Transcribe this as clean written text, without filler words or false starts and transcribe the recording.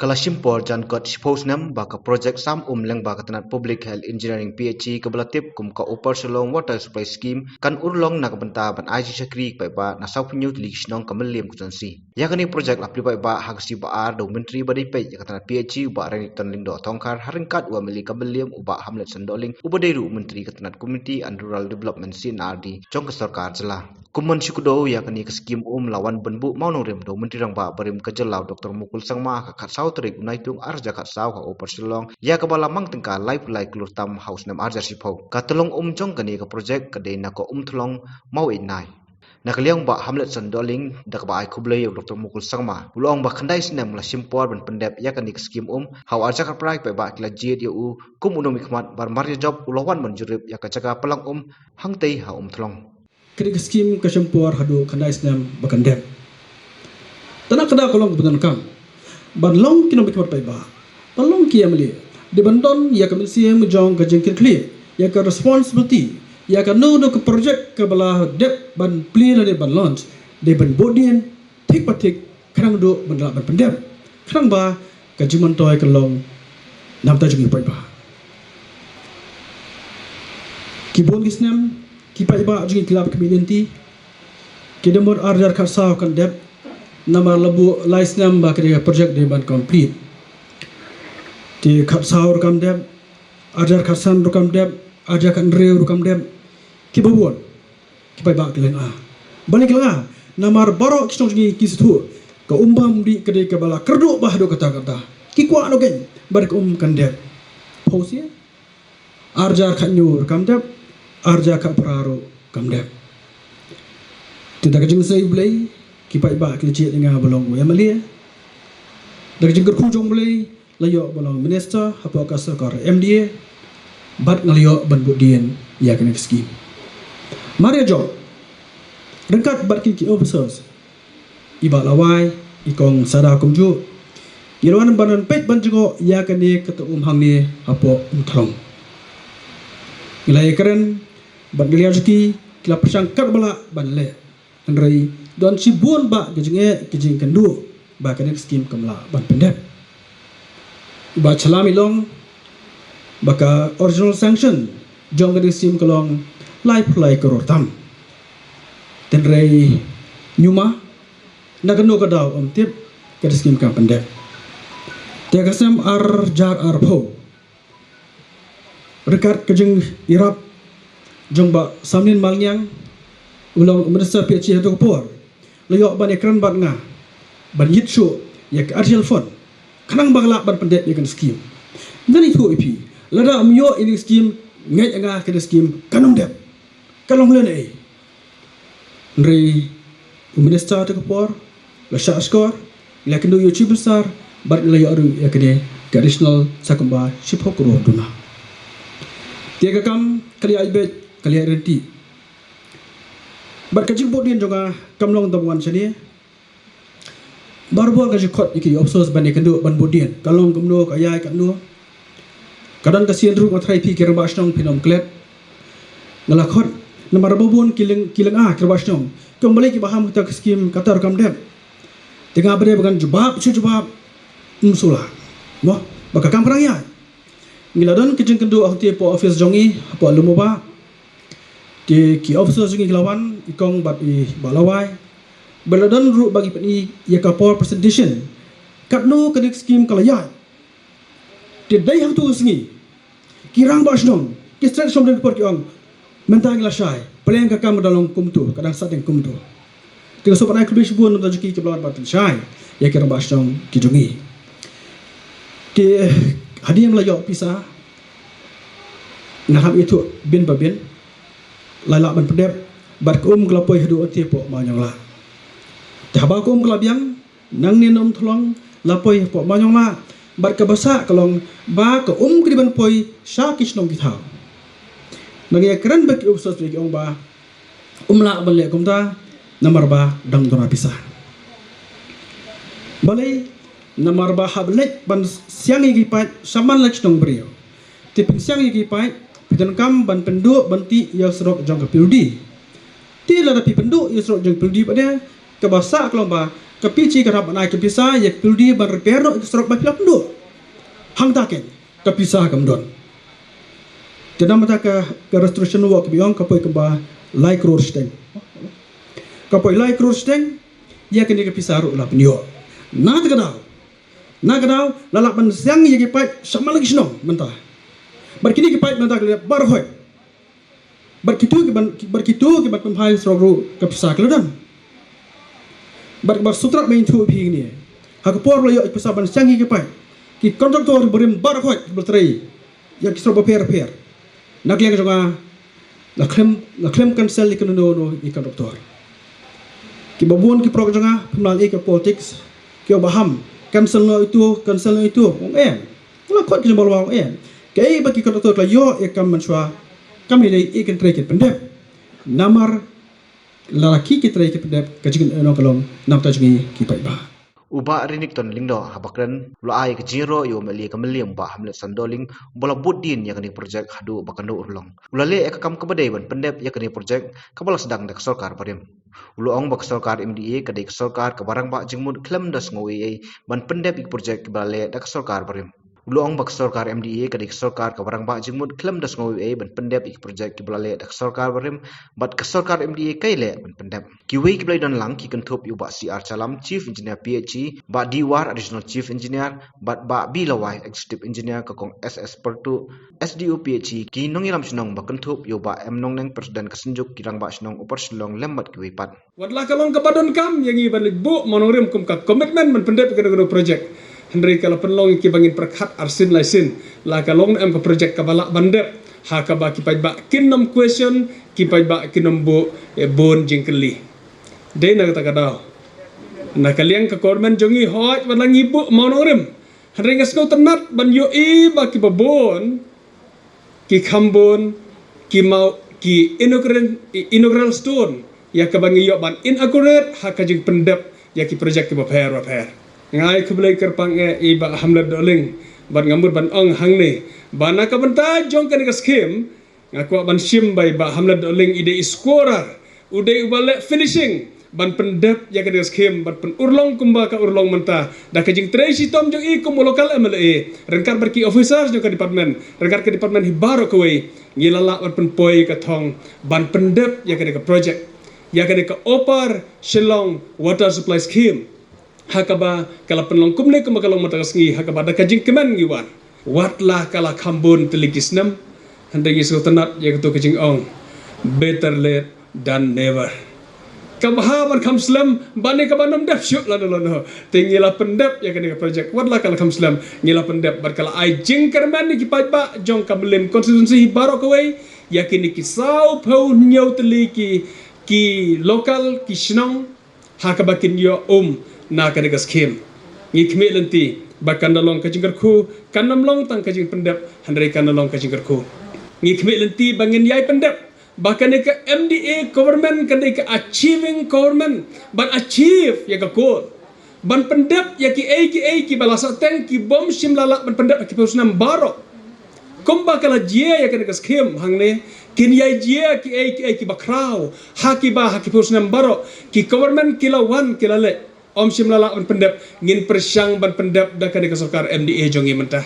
Kalasimpor jan kot suppose nam baka project sam leng baka tanat public health engineering PHE kebelatip kum ka upper selong water supply scheme kan urlong nak benta ban IC Chakri pai ba na sau penyu tli snong kameliam kusansi yakani project lapli pai ba hagsi ba ar do menteri badi pai tanat PHE ba rani tonling do tongkar haringkat wa meli kameliam uba hamlet sandoling ubadairu menteri tanat community and rural development CNRD jong ke sarkar jela kuman syukudo yakani ke scheme lawan benbu maunong rem do menteri rang ba barim kejelau Dr. Mukul Sangma ka sau terik unaitung arja kat sau ka upper silong ya ka bala mang tengka live like lur tam house nam arja sipau ka telong jong kani ka project ka de na ko thlong mau inai na kaliang ba hamlet sandoling dak ba ai kublay Dr. Mukul Sangma ulong ba khandai sinam la simpor ban pendep ya kani scheme hau arja ka prai pa ba kila jit yu kum unom ikmat bar marja job ulawan menjurip ya ka jaga pelang hangtei ha thlong kini scheme ka simpor hadu khandai sinam bakandep tanak kada kolong betan kam ban long kino bikmat pai ba palong kia meli de bandon ya ka MCM jong ka jengkir clear ya ka responsibility ya ka no do ka project ka bala dep ban play la de ban launch de ban bodien tik patik krang do ban la ban pendem krang ba ka jiman toy ka long nam ta jungi pai ba ki bon gisnem ki pai ba jungi club community ki demor arjar ka sa kan dep nama lebu lais namba kerja project di ban complete di kat sahur kam dem ajar kasan rukam dem ajar kan reu rukam dem kibabuan kipai bak kelen balik lah nama barok kisong ni kisitu ke umbam di kedai kebala kerdu bah do kata-kata kikwa no gen barik kan dem pausia ajar kan nyu rukam dem ajar kan praro kam dem tidak kejeng saya belai kipai ba kecil dengan balong ya malia dari jengker kujong boleh layo balong minister apa ka sarkar MDA bat ngaliyo ban budien ya kena scheme maria job dekat bat ki officers iba lawai ikong sada kumju irwan banan pet banjego ya kene kata hang ni apa throng ilai keren bat ngaliyo kila persangkat bala ban le andrai don sibun ba kejing kendu ba kene scheme kamla ban pendek ba chalami long baka original sanction jong kene scheme kalong life like rotam ten rei nyuma na kenu kadaw tip kene scheme kam pendek te kasam ar jar ar pho rekat kejing irap jong ba samnin malnyang ulang minister PHE hatu por layo ban ekran ban nga ban yitsu ya ka artial fon kanang bagla ban pendek ya kan scheme dan itu ipi lada amyo ini scheme ngai nga ka scheme kanong dep kalong len ai nri minister hatu por la sha skor la kendo youtube besar ban layo aru ya kene additional sakamba shipok ro duna tiga kam kali aibet kali renti bat kajing bodin jonga kamlong tamuan sini barbo kaji khot iki opsos ban ikandu ban bodin kalong kamno kaya kandu kadang kasian ru matrai pi kerba snong pinom klet ngala khot namar bobon kiling kerba snong kembali ki baham kita skim katar kam dem tengah bere bagan jubab umsula no baka kam krang ya ngiladon kijing kendu ahti po office jongi apa lumoba di ki officer sungi lawan ikong bat i balawai beladan ru bagi pani ya kapor presentation katno kadik scheme kalaya di dai hang tu sungi kirang basnong kisran som de por kiong mentang la shai pleng ka kam dalong kumtu kadang sateng kumtu tiga sopan ai klubish buon no jiki ke blawan bat shai ya kirang basnong kijungi di hadiam la yo pisa ngaham itu bin babin lala ban pendep bat kelapoi hadu ati po manyong la tahaba kelabiang nang ni nom thlong lapoi po manyong la bat ka basa kalong ba ka kriban poi sha kisnong kitha nagi kran ba ki upsos ki ong ba la ban le kumta namar ba dang dona pisah balai namar ba hablek ban siang igi pat saman la kisnong brio tipin siang igi pat pidan kam ban penduk banti ya serok jong ke pildi ti la tapi penduk ya serok jong pildi pada ke basa kalau ba kapici karap naik kepisa ya pildi ban repair no strok ba pilap ndo hang taken kapisa kamdon tidak mata ke restoration work biong kapoi keba like roadsteng kapoi like roadsteng ya kini kapisa ru la penyo na kadau lalak ban siang ya kipai sama lagi sno mentah berkini kipai mentah ke barhoi berkitu ke ban pemhai strok ru kapisa keludan bar sutra main tu bi ni hak por lo yo kapisa ban siang ya kipai ki kontraktor berim barhoi bertrai ya kisro repair nak yang jonga la klem cancel ikan no ikan doktor ki babun ki prog jonga pemlan ke politics ki baham cancel no itu la kot ki bolwa ke bagi ikan doktor la yo ikam manswa kami dai ikan treket pendep namar lalaki ki treket pendep kajing no kalong nam tajmi ki pai ba uba rinik ton lingdo habakren lo ai ke jiro yo meli kameliam ba hamlet sandoling bola budin yakni projek hadu bakando urlong ulale ekam kebadai ban pendep yakni projek kabala sedang dak sarkar parim uloong bak sarkar MDA kadai sarkar ke barang ba jingmud klem das ngowi ban pendep ik projek kebale dak sarkar parim uloong bak sarkar MDA kadai sarkar ke barang ba jingmud klem das ngowi ban pendep ik projek kebale dak sarkar parim bat ke sarkar MDA kaile ban pendep kiwi kiblai don lang ki kentup yu ba CR Chalam Chief Engineer PHE ba Diwar Additional Chief Engineer bat ba Bilawai Executive Engineer kakong SS Pertu SDU PHE ki nongiram sinong ba kentup yu ba nong neng Presiden kesenjuk kirang ba sinong upar silong lembat kiwi pat wadlah kalong kabadon kam yang iban libu monorim kum ka komitmen men pendep ke projek hendri kala penlong ki bangin perkhat arsin laisin la kalong em ke projek kabala bandep ha ka ba ki pai ba kinom question ki pai ba kinom bo bon jingkeli dei na kata kadao na kaliang ke kormen jongi hoj wadlang ibu monorim hendri ngasno tenat ban yo ba ki babon ki khambon ki mau ki inaugural stone ya kabangi yo ban inaccurate ha ka jing pendep ya ki projek ki repair ngai keblai kerpang iba hamlet doling ban ngamur ban ong hang ni bana ka benta jong kan ka skim ngaku ban sim bai ba hamlet doling ide scorer ude ubale finishing ban pendep ya ka skim ban pen urlong kumba ka urlong menta da ka jing tracy tom jong ikum lokal MLA rengkar berki officers jong ka department rengkar ke department hibaro kawai ngilala ban pen poi ka thong ban pendep ya ka project ya ka opar Shillong water supply scheme hakaba kala penlong kumle kuma kalong mata ngi hakaba da kajing kemen ngiwan watlah kala khambun teligisnam handagi so tenat ya ketu kajing ong better late than never kabahaban kamslam bani kabanam dap syuk la no tingila pendep ya kene project watlah kala kamslam ngila pendep barkala ai jing kerman ni kipai ba jong kabelim konstitusi baro kawai yakini kisau pau nyau teliki ki lokal ki shnong hakabakin yo na kadega skim ngi khme lenti bakan dalong kajing kerku kanam long tang kajing pendep handrai kanalong kajing kerku ngi khme lenti bangin yai pendep bahkan ke MDA government kadai ke achieving government ban achieve ya ka goal ban pendep ya ki balasa teng ki bom sim lala ban pendep ki pusnam baro kumba kala jia ya kadega skim hangne kin yai jia ki bakrau haki pusnam baro ki government kilawan kilale om sim lala ban pendep ngin persyang ban pendep da kadai ke sarkar MDA jongi mentah